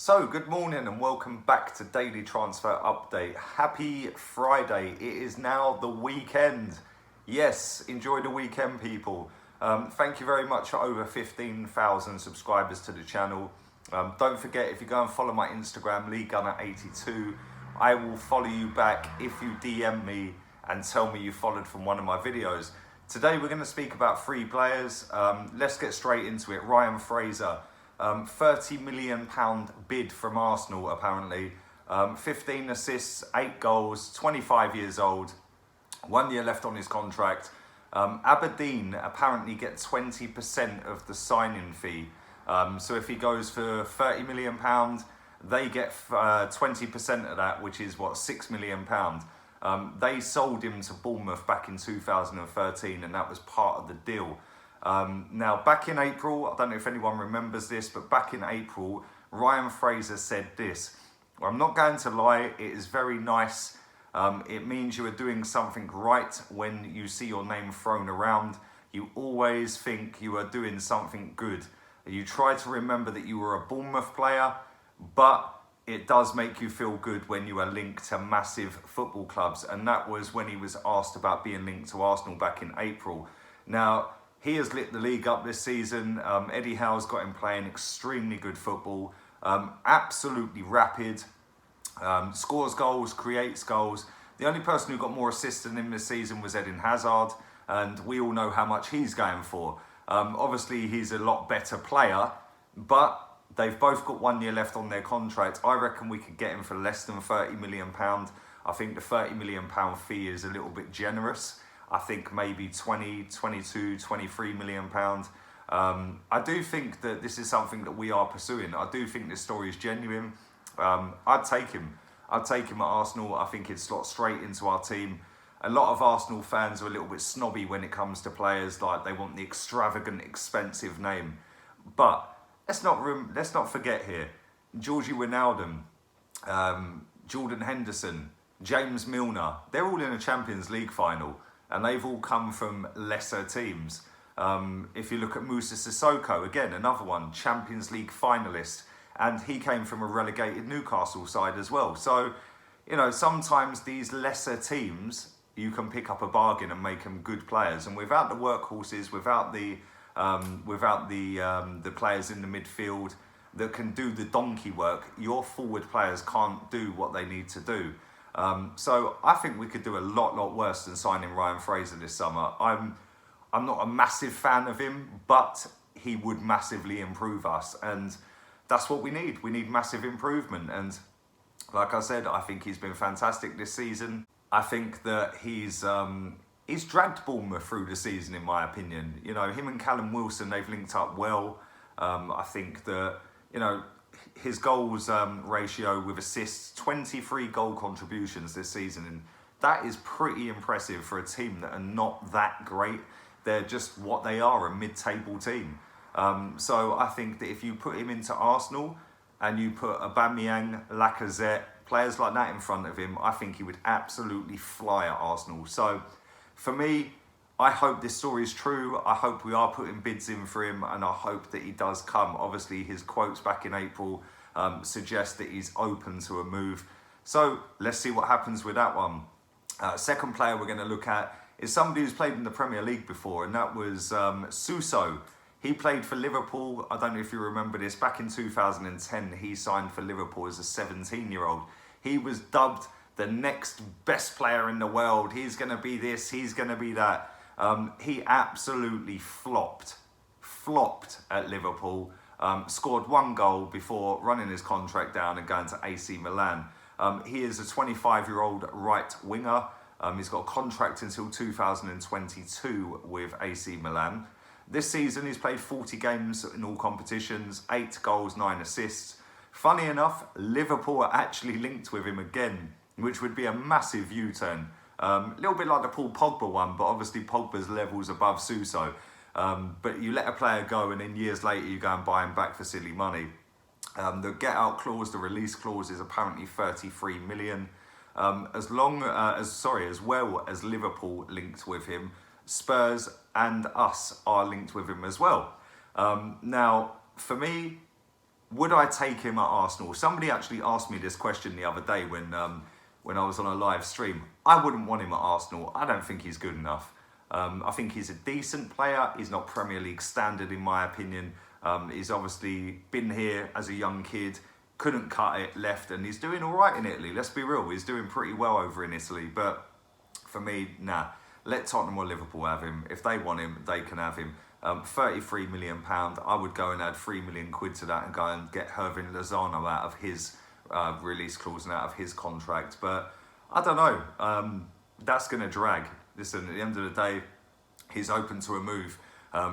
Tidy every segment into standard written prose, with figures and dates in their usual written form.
So, good morning and welcome back to Daily Transfer Update. Happy Friday. It is now the weekend. Yes, enjoy the weekend, people. Thank you very much for over 15,000 subscribers to the channel. Don't forget, if you go and follow my Instagram, LeeGunner82, I will follow you back if you DM me and tell me you followed from one of my videos. Today we're going to speak about three players. Let's get straight into it. Ryan Fraser. £30 million bid from Arsenal, apparently. 15 assists, 8 goals, 25 years old, 1 year left on his contract. Aberdeen apparently get 20% of the signing fee. So if he goes for £30 million, they get 20% of that, which is what, £6 million. They sold him to Bournemouth back in 2013, and that was part of the deal. Now, back in April, I don't know if anyone remembers this, but back in April, Ryan Fraser said this: "I'm not going to lie, it is very nice. It means you are doing something right when you see your name thrown around. You always think you are doing something good. You try to remember that you were a Bournemouth player, but it does make you feel good when you are linked to massive football clubs." And that was when he was asked about being linked to Arsenal back in April. Now, he has lit the league up this season. Eddie Howe's got him playing extremely good football, absolutely rapid, scores goals, creates goals. The only person who got more assists than him this season was Eden Hazard, and we all know how much he's going for. Obviously, he's a lot better player, but they've both got 1 year left on their contract. I reckon we could get him for less than £30 million. I think the £30 million fee is a little bit generous. I think maybe 20, 22, 23 million pounds. I do think that this is something that we are pursuing. I do think this story is genuine. I'd take him. I'd take him at Arsenal. I think he'd slot straight into our team. A lot of Arsenal fans are a little bit snobby when it comes to players, like they want the extravagant, expensive name. But let's not forget here, Gjorgjievski, Jordan Henderson, James Milner, they're all in a Champions League final. And they've all come from lesser teams. If you look at Musa Sissoko, again, another one, Champions League finalist. And he came from a relegated Newcastle side as well. So, you know, sometimes these lesser teams, you can pick up a bargain and make them good players. And without the workhorses, without the players in the midfield that can do the donkey work, your forward players can't do what they need to do. So I think we could do a lot worse than signing Ryan Fraser this summer. I'm not a massive fan of him, but he would massively improve us, and that's what we need. We need massive improvement, and like I said, I think he's been fantastic this season. I think that he's dragged Bournemouth through the season, in my opinion. You know, him and Callum Wilson, they've linked up well. I think that, you know, his goals ratio with assists, 23 goal contributions this season, and that is pretty impressive for a team that are not that great. They're just what they are, a mid-table team. So I think that if you put him into Arsenal and you put Aubameyang, Lacazette, players like that in front of him, I think he would absolutely fly at Arsenal. So for me, I hope this story is true. I hope we are putting bids in for him, and I hope that he does come. Obviously, his quotes back in April suggest that he's open to a move. So let's see what happens with that one. Second player we're going to look at is somebody who's played in the Premier League before, and that was Suso. He played for Liverpool. I don't know if you remember this. Back in 2010, he signed for Liverpool as a 17-year-old. He was dubbed the next best player in the world. He's going to be this, he's going to be that. He absolutely flopped at Liverpool. Scored 1 goal before running his contract down and going to AC Milan. He is a 25-year-old right winger. He's got a contract until 2022 with AC Milan. This season he's played 40 games in all competitions, 8 goals, 9 assists. Funny enough, Liverpool are actually linked with him again, which would be a massive U-turn. A little bit like the Paul Pogba one, but obviously Pogba's levels above Suso. But you let a player go and then years later you go and buy him back for silly money. The get-out clause, the release clause is apparently 33 million. As well as Liverpool linked with him, Spurs and us are linked with him as well. Now, for me, would I take him at Arsenal? Somebody actually asked me this question the other day when I was on a live stream. I wouldn't want him at Arsenal. I don't think he's good enough. I think he's a decent player. He's not Premier League standard in my opinion. He's obviously been here as a young kid, couldn't cut it, left, and he's doing all right in Italy. Let's be real, he's doing pretty well over in Italy. But for me, nah. Let Tottenham or Liverpool have him. If they want him, they can have him. £33 million. I would go and add £3 million to that and go and get Hervin Lozano out of his release clause and out of his contract. But I don't know. That's going to drag. Listen, at the end of the day, he's open to a move.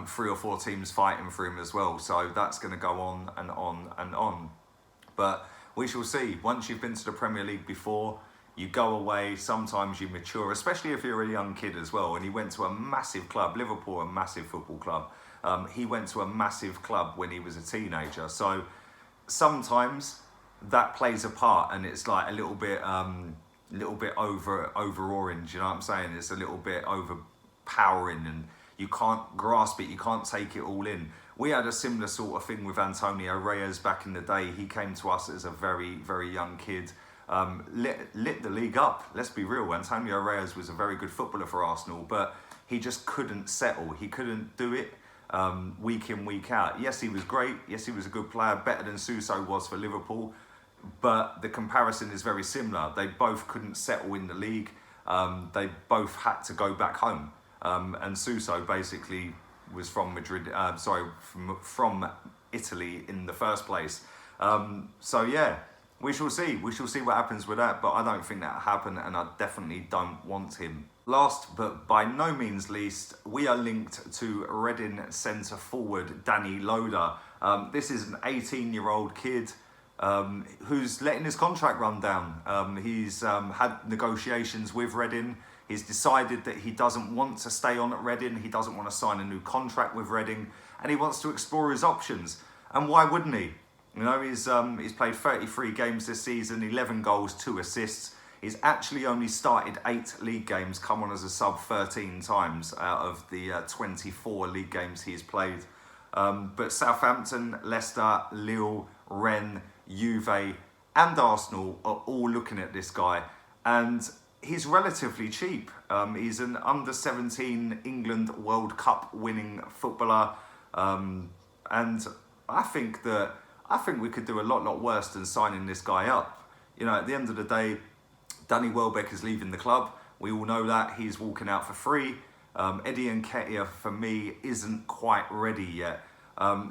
3 or 4 teams fighting for him as well. So that's going to go on and on and on. But we shall see. Once you've been to the Premier League before, you go away, sometimes you mature, especially if you're a young kid as well. And he went to a massive club, Liverpool, a massive football club. He went to a massive club when he was a teenager. So sometimes that plays a part, and it's like a little bit overawing. You know what I'm saying? It's a little bit overpowering, and you can't grasp it. You can't take it all in. We had a similar sort of thing with Antonio Reyes back in the day. He came to us as a very, very young kid. Lit the league up. Let's be real. Antonio Reyes was a very good footballer for Arsenal, but he just couldn't settle. He couldn't do it week in, week out. Yes, he was great. Yes, he was a good player, better than Suso was for Liverpool. But the comparison is very similar. They both couldn't settle in the league. They both had to go back home. And Suso basically was from from Italy in the first place. So yeah. We shall see. We shall see what happens with that, but I don't think that'll happen, and I definitely don't want him. Last, but by no means least, we are linked to Reading centre forward Danny Loader. This is an 18-year-old kid who's letting his contract run down. He's had negotiations with Reading. He's decided that he doesn't want to stay on at Reading. He doesn't want to sign a new contract with Reading, and he wants to explore his options. And why wouldn't he? You know, he's played 33 games this season, 11 goals, 2 assists. He's actually only started 8 league games, come on as a sub 13 times out of the 24 league games he's played. But Southampton, Leicester, Lille, Rennes, Juve and Arsenal are all looking at this guy. And he's relatively cheap. He's an under-17 England World Cup winning footballer. And I think we could do a lot worse than signing this guy up. You know, at the end of the day, Danny Welbeck is leaving the club. We all know that. He's walking out for free. Eddie Nketiah, for me, isn't quite ready yet.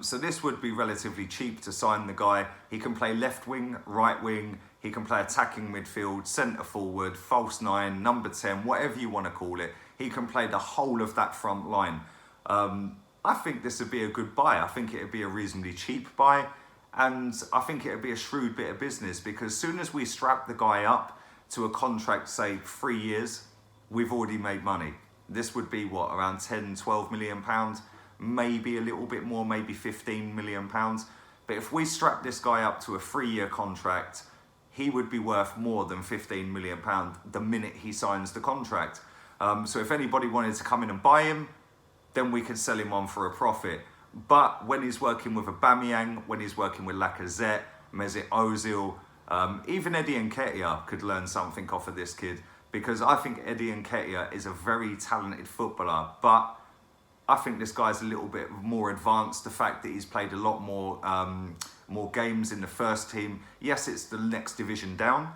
So this would be relatively cheap to sign the guy. He can play left wing, right wing. He can play attacking midfield, centre forward, false 9, number 10, whatever you want to call it. He can play the whole of that front line. I think this would be a good buy. I think it would be a reasonably cheap buy. And I think it would be a shrewd bit of business, because as soon as we strap the guy up to a contract, say 3 years, we've already made money. This would be what, around 10, 12 million pounds, maybe a little bit more, maybe 15 million pounds. But if we strap this guy up to a 3-year contract, he would be worth more than 15 million pounds the minute he signs the contract. So if anybody wanted to come in and buy him, then we could sell him on for a profit. But when he's working with Aubameyang, when he's working with Lacazette, Mesut Ozil, even Eddie Nketiah could learn something off of this kid, because I think Eddie Nketiah is a very talented footballer, but I think this guy's a little bit more advanced. The fact that he's played a lot more games in the first team. Yes, it's the next division down,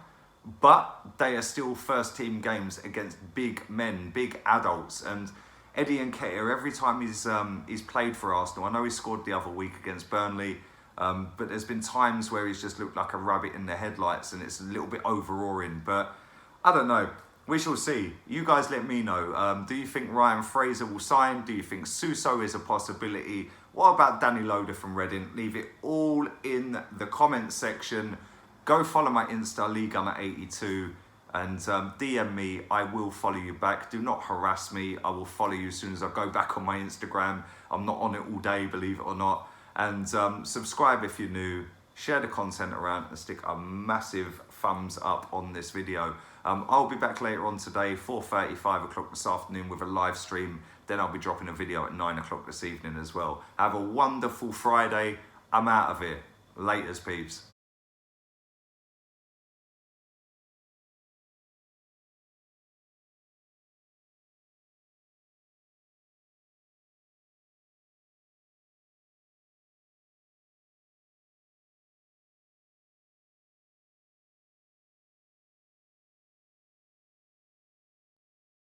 but they are still first team games against big men, big adults. And Eddie Nketiah, every time he's played for Arsenal, I know he scored the other week against Burnley, but there's been times where he's just looked like a rabbit in the headlights, and it's a little bit overawing. But I don't know. We shall see. You guys let me know. Do you think Ryan Fraser will sign? Do you think Suso is a possibility? What about Danny Loader from Reading? Leave it all in the comments section. Go follow my Insta, LeeGunner82, and DM me. I will follow you back. Do not harass me. I will follow you as soon as I go back on my Instagram. I'm not on it all day, believe it or not. And subscribe if you're new. Share the content around and stick a massive thumbs up on this video. I'll be back later on today, 4:30, 5 o'clock this afternoon with a live stream. Then I'll be dropping a video at 9 o'clock this evening as well. Have a wonderful Friday. I'm out of here. Laters, peeps.